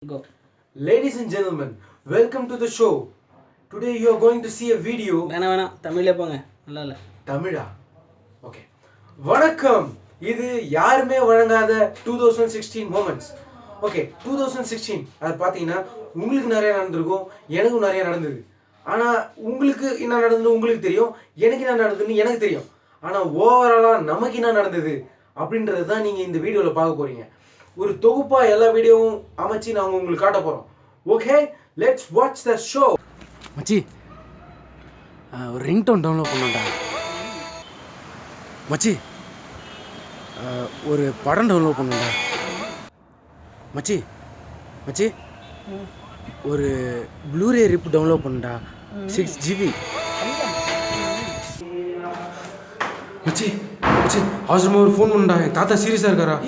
Go. Ladies and gentlemen, welcome to the show. Today you are going to see a video. வேணாம் தமிழ்ல போங்க. நல்லா இல்ல. தமிழா? Okay. வணக்கம். இது யாருமே வழங்காத 2016 moments. Okay, 2016 அது பாத்தீங்கன்னா உங்களுக்கு நிறைய நடந்திருக்கும், எனக்கும் நிறைய நடந்தது. ஆனா உங்களுக்கு என்ன நடந்தது உங்களுக்கு தெரியும், எனக்கு என்ன நடந்ததுன்னு எனக்கு தெரியும். ஆனா ஓவராலா நமக்கு என்ன நடந்தது அப்படின்றது தான் நீங்க இந்த வீடியோல பார்க்க போறீங்க. ஒரு தொகுப்பா எல்லா வீடியோவும் அமைச்சு நாங்கள் உங்களுக்கு காட்ட போகிறோம். Okay, let's watch the show. மச்சி, ஒரு ரிங்டோன் டவுன்லோட் பண்ணோம்டா. மச்சி, ஒரு படம் டவுன்லோட் பண்ணோம்டா. மச்சி மச்சி ஒரு ப்ளூரே ரிப் டவுன்லோட் பண்ணுடா, 6 GB. மச்சி மச்சி அவசரமாக ஒரு ஃபோன் பண்ணுடா, என் தாத்தா சீரியஸாக இருக்காரா?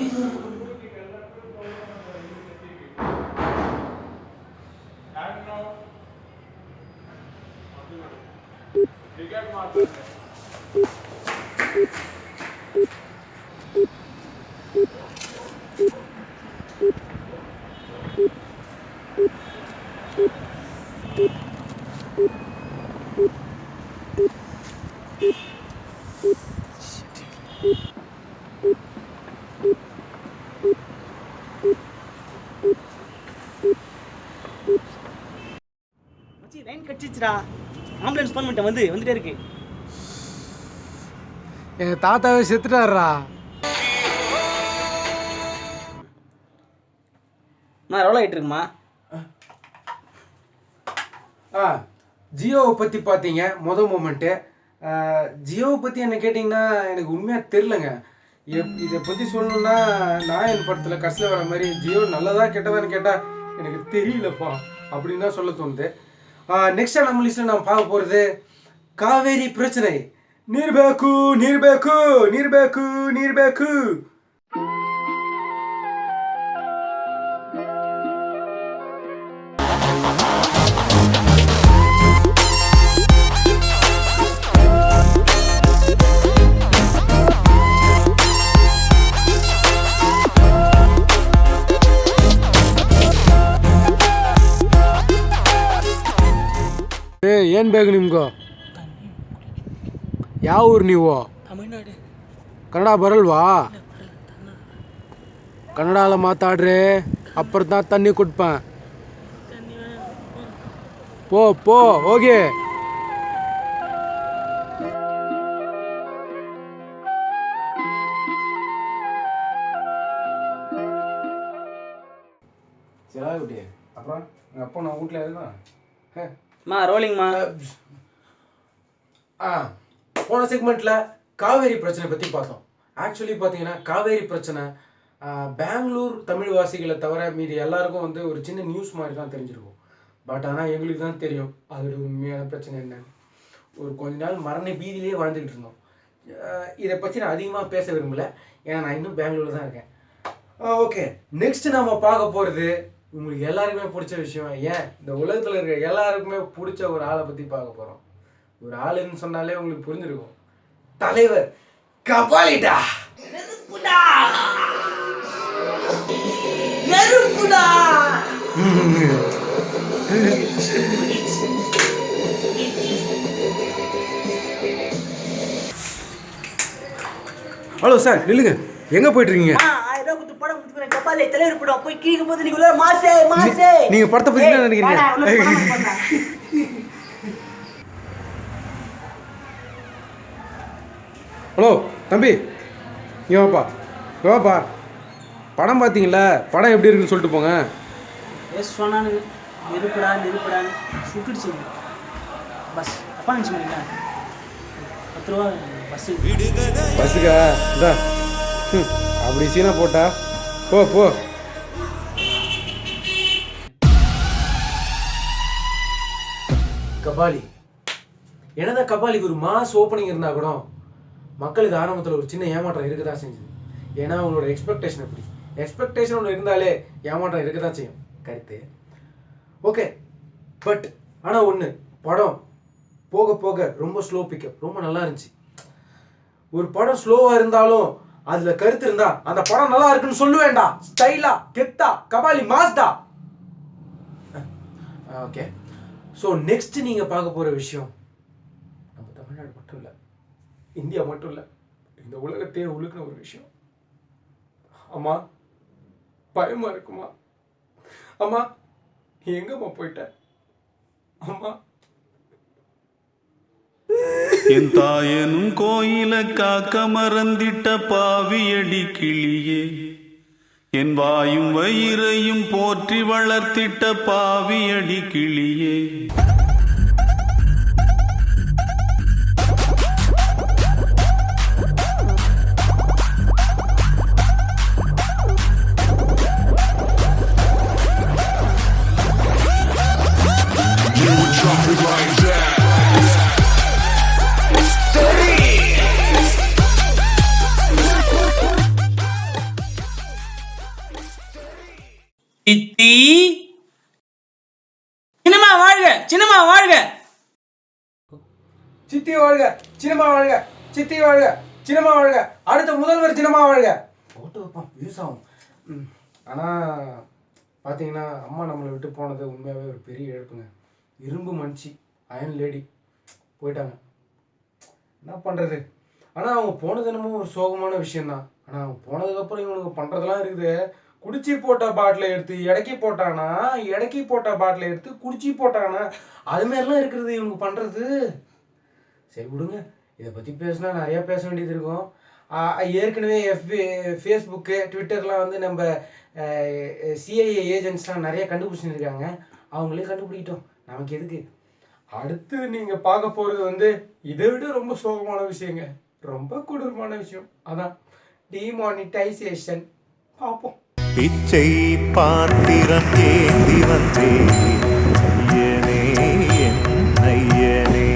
மச்சி லைன் கட்டிச்சுடா. ஆம்புலன்ஸ் ஃபோன் பண்ணிட்டேன், வந்துட்டே இருக்கு. எங்க தாத்தாவே செத்துட்டாருடா. ரோல் ஆகிட்டு இருக்குமா? ஜியோவை பற்றி பார்த்தீங்க மொதல் மூமெண்ட்டு. ஜியோவை பற்றி என்ன கேட்டிங்கன்னா எனக்கு உண்மையாக தெரிலங்க. இதை பற்றி சொல்லணுன்னா நாயன் படத்தில் கடைசியில் வர மாதிரி ஜியோ நல்லதா கெட்டதான்னு கேட்டால் எனக்கு தெரியலப்பா அப்படின்னு தான் சொல்ல தோணுது. நெக்ஸ்ட் நம்ம லிஸ்ட்டில் நான் பார்க்க போகிறது காவேரி பிரச்சனை. ನೀರು ಬೇಕು ನೀರು ಬೇಕು ನೀರು ಬೇಕು ನೀರು ಬೇಕು. ಏನು ಬೇಕು ನಿಮ್ಗೆ? ಯಾವ ಊರು ನೀವು? ತಮಿಳ್ನಾಡು. ಕನ್ನಡ ಬರಲ್ವಾ? ಕನ್ನಡ ಮಾತಾಡ್ರಿ, ಅಪ್ಪರ್ தான் தண்ணி குடிப்பேன். போ போ ಹೋಗಿ. சரி, அப்புறம் எங்கள் அப்பா நான் வீட்டில் இருக்கேன். ரோலிங்மா. போன செக்மெண்ட்டில் காவேரி பிரச்சனை பற்றி பார்த்தோம். ஆக்சுவலி பார்த்தீங்கன்னா காவேரி பிரச்சனை பெங்களூர் தமிழ்வாசிகளை தவிர மீதி எல்லாருக்கும் ஒரு சின்ன நியூஸ் மாதிரி தான் தெரிஞ்சிருக்கும். பட் ஆனால் எங்களுக்கு தான் தெரியும் அதோட உண்மையான பிரச்சனை என்னன்னு. கொஞ்ச நாள் மரண பீதியிலே வாழ்ந்துக்கிட்டு இருந்தோம். இதை பற்றி நான் அதிகமாக பேச விரும்பலை, ஏன்னா நான் இன்னும் பெங்களூரில் தான் இருக்கேன். ஓகே, நெக்ஸ்ட் நம்ம பார்க்க போகிறது உங்களுக்கு எல்லாருக்குமே பிடிச்ச விஷயம். ஏன் இந்த உலகத்தில் இருக்கிற எல்லாருக்குமே பிடிச்ச ஒரு ஆளை பற்றி பார்க்க போகிறோம். ஒரு ஆளுன்னு சொன்னாலே உங்களுக்கு புரிஞ்சிருக்கும். தலைவர் கபாலிடா. ஹலோ சார், நில்லுங்க, எங்க போயிட்டு இருக்கீங்க? நீங்க படத்தை பத்தி என்ன நினைக்கிறீங்க? ஹலோ தம்பி, இங்கே வாப்பா. படம் பார்த்தீங்களா? படம் எப்படி இருக்குன்னு சொல்லிட்டு போங்க. சொன்னானு நெருப்படான்னு சுட்டுடுச்சு. பஸ் அப்பா நினச்சி பண்ணிங்க 10 ரூபா பஸ்ஸுக்கா? இந்தா அப்படி சீனா போட்டா போ போ. கபாலி என்னதான் கபாலிக்கு ஒரு மாஸ் ஓப்பனிங் இருந்தால் கூட மக்களுக்கு ஆரம்பத்தில் ஒரு சின்ன ஏமாற்றம் இருக்க தான் செஞ்சுது. ஏன்னா அவங்களோட எக்ஸ்பெக்டேஷன் எப்படி, எக்ஸ்பெக்டேஷன் ஒன்று இருந்தாலே ஏமாற்றம் இருக்க தான் செய்யும். கருத்து ஓகே. பட் ஆனால் ஒன்று, படம் போக போக ரொம்ப ஸ்லோ பிக்கப், ரொம்ப நல்லா இருந்துச்சு. ஒரு படம் ஸ்லோவாக இருந்தாலும் அதில் கருத்து இருந்தா அந்த படம் நல்லா இருக்குன்னு சொல்லுவேன்டா. ஸ்டைலா, கெத்தா, கபாலி மாஸ்டா. ஓகே. ஸோ நெக்ஸ்ட் நீங்கள் பார்க்க போகிற விஷயம் நம்ம தமிழ்நாடு மட்டும் இல்லை, இந்தியா மட்டும் இல்லை, இந்த உலகத்தையே உழுக்கின ஒரு விஷயம். அம்மா பயமா இருக்குமா? அம்மா நீ எங்கம்மா போயிட்ட? அம்மா என் தாயனும் கோயில காக்க மறந்திட்ட பாவியடி கிளியே, என் வாயும் வயிறையும் போற்றி வளர்த்திட்ட பாவியடி கிளியே. சித்தி சின்னம்மா வாழ்க, சின்னம்மா வாழ்க. சித்தி வாழ்க, சின்னம்மா வாழ்க, சித்தி வாழ்க, சின்னம்மா வாழ்க, அடுத்த முதல்வர் சின்னம்மா வாழ்க. போட்டு வைப்போம், யூஸ் ஆகும். ஆனால் பார்த்தீங்கன்னா அம்மா நம்மளை விட்டு போனது உண்மையாகவே ஒரு பெரிய இழப்புங்க. இரும்பு மனுச்சி, அயன் லேடி போயிட்டாங்க. என்ன பண்ணுறது? ஆனால் அவங்க போனது என்னமோ ஒரு சோகமான விஷயந்தான். ஆனால் அவங்க போனதுக்கப்புறம் இவனுக்கு பண்ணுறதெல்லாம் இருக்குது. குடிச்சி போட்ட பாட்டிலை எடுத்து இடக்கி போட்டானா, இடக்கி போட்ட பாட்டிலை எடுத்து குடிச்சி போட்டானா, அதுமாரிலாம் இருக்கிறது இவனுக்கு பண்ணுறது. சரி விடுங்க, இதை பற்றி பேசினா நிறையா பேச வேண்டியது இருக்கும். ஏற்கனவே ஃபேஸ்புக்கு ட்விட்டர்லாம் வந்து நம்ம சிஐஏ ஏஜென்ட்ஸ்லாம் நிறைய கண்டுபிடிச்சிருக்காங்க. அவங்களே கண்டுபிடிக்கிட்டோம், நமக்கு எதுக்கு. அடுத்து நீங்கள் பார்க்க போகிறது வந்து இதை விட ரொம்ப சோகமான விஷயங்க, ரொம்ப கொடூரமான விஷயம். அதான் டிமானிட்டைசேஷன். பார்ப்போம். பிச்சை பாத்திரம் ஏந்தி வந்தேன் ஐயனே, என் ஐயனே,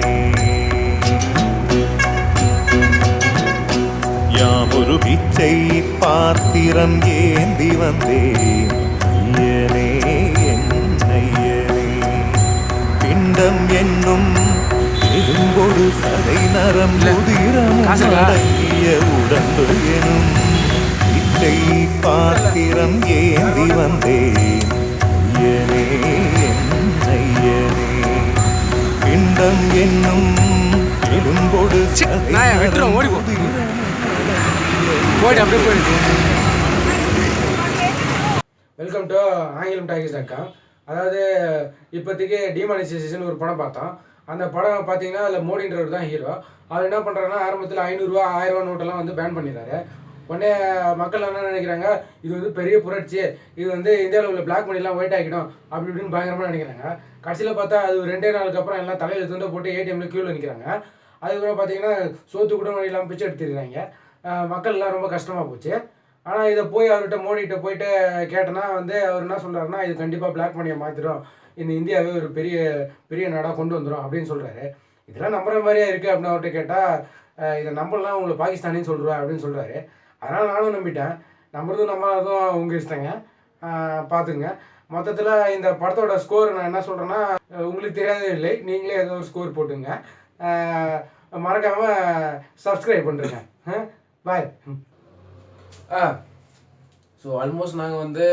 யாமொரு பிச்சை பாத்திரம் ஏந்தி வந்தேன் ஐயனே, என் ஐயனே, பிண்டம் என்னும் எலும்பொரு சதை நரம் உதிரம் அடங்கிய உடம்பு எனும் பிச்சை பாத்திரம் ஏந்தி வந்தேன் ஐயனே, என் ஐயனே, பிண்டம் என்னும் எலும்பொடு சதை நரம் உதிரம் வெல்கம் டு ஆங்கிலம் டாக்கிஸ்.com. அதாவது இப்போதைக்கு டிமானிட்டைசேஷன் ஒரு படம் பார்த்தோம். அந்த படம் பார்த்தீங்கன்னா அதில் மோடின்றவர் தான் ஹீரோ. அவர் என்ன பண்ணுறாருன்னா ஆரம்பத்தில் 500 1000 நோட்டெல்லாம் வந்து பேன் பண்ணிடுறாரு. உடனே மக்கள் என்ன நினைக்கிறாங்க, இது வந்து பெரிய புரட்சி, இது வந்து இந்தியாவில் உள்ள பிளாக் மணிலாம் ஒயிட் ஆகிடும் அப்படி இப்படின்னு பயங்கரமாக நினைக்கிறாங்க. கடைசியில் பார்த்தா அது 2 நாளுக்கு அப்புறம் எல்லாம் தலையில் துண்டை போட்டு ஏடிஎம்ல க்யூவில் நிற்கிறாங்க. அதுக்கப்புறம் பார்த்தீங்கன்னா சோத்து கூட வழியெல்லாம் பிச்சை எடுத்துருக்காங்க. மக்கள்லாம் ரொம்ப கஷ்டமாக போச்சு. ஆனால் இதை போய் அவர்கிட்ட மோடிகிட்ட போயிட்டு கேட்டேன்னா வந்து அவர் என்ன சொல்கிறாருன்னா, இது கண்டிப்பாக பிளாக் மணியை மாற்றிடும், இந்த இந்தியாவே ஒரு பெரிய பெரிய நாடாக கொண்டு வந்துடும் அப்படின்னு சொல்கிறாரு. இதெல்லாம் நம்புற மாதிரியே இருக்குது அப்படின்னு அவர்கிட்ட கேட்டால், இதை நம்பலாம் உங்களை பாகிஸ்தானின்னு சொல்கிறேன் அப்படின்னு சொல்கிறாரு. அதனால் நானும் நம்பிட்டேன். நம்புறதும் நம்பாததும் உங்கள் இஷ்டங்க, பார்த்துங்க. மொத்தத்தில் இந்த படத்தோட ஸ்கோர் நான் என்ன சொல்கிறேன்னா, உங்களுக்கு தெரியாதே இல்லை, நீங்களே ஏதோ ஒரு ஸ்கோர் போட்டுங்க. மறக்காமல் சப்ஸ்கிரைப் பண்ணுறேங்க. பாய். ஸோ ஆல்மோஸ்ட் நாங்கள் வந்து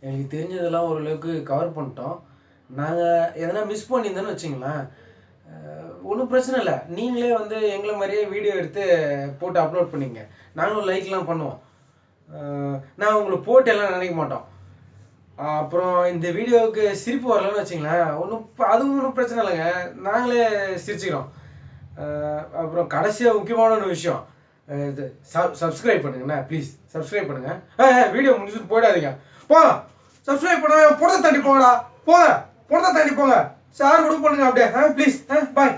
எங்களுக்கு தெரிஞ்சதெல்லாம் ஓரளவுக்கு கவர் பண்ணிட்டோம். நாங்கள் எதனா மிஸ் பண்ணியிருந்தோன்னு வச்சிங்களேன், ஒன்றும் பிரச்சனை இல்லை, நீங்களே வந்து எங்களை மாதிரியே வீடியோ எடுத்து போட்டு அப்லோட் பண்ணிங்க, நாங்களும் லைக்லாம் பண்ணுவோம். நான் உங்களை போட்டு எல்லாம் நினைக்க மாட்டோம். அப்புறம் இந்த வீடியோவுக்கு சிரிப்பு வரலன்னு வச்சிங்களேன், அதுவும் ஒன்றும் பிரச்சனை இல்லைங்க, நாங்களே சிரிச்சுக்கிறோம். அப்புறம் கடைசியாக முக்கியமான ஒரு விஷயம், இது சப்ஸ்கிரைப் பண்ணுங்கண்ணா, ப்ளீஸ் சப்ஸ்கிரைப் பண்ணுங்கள். வீடியோ முடிச்சுட்டு போயிடாதீங்க, போங்க சப்ஸ்கிரைப் பண்ணுங்க, புறத்தை தாண்டி போங்கடா, போங்க புறத்தை தாண்டி போங்க, ஷேர் கூட பண்ணுங்க அப்படியே, ப்ளீஸ். பாய்.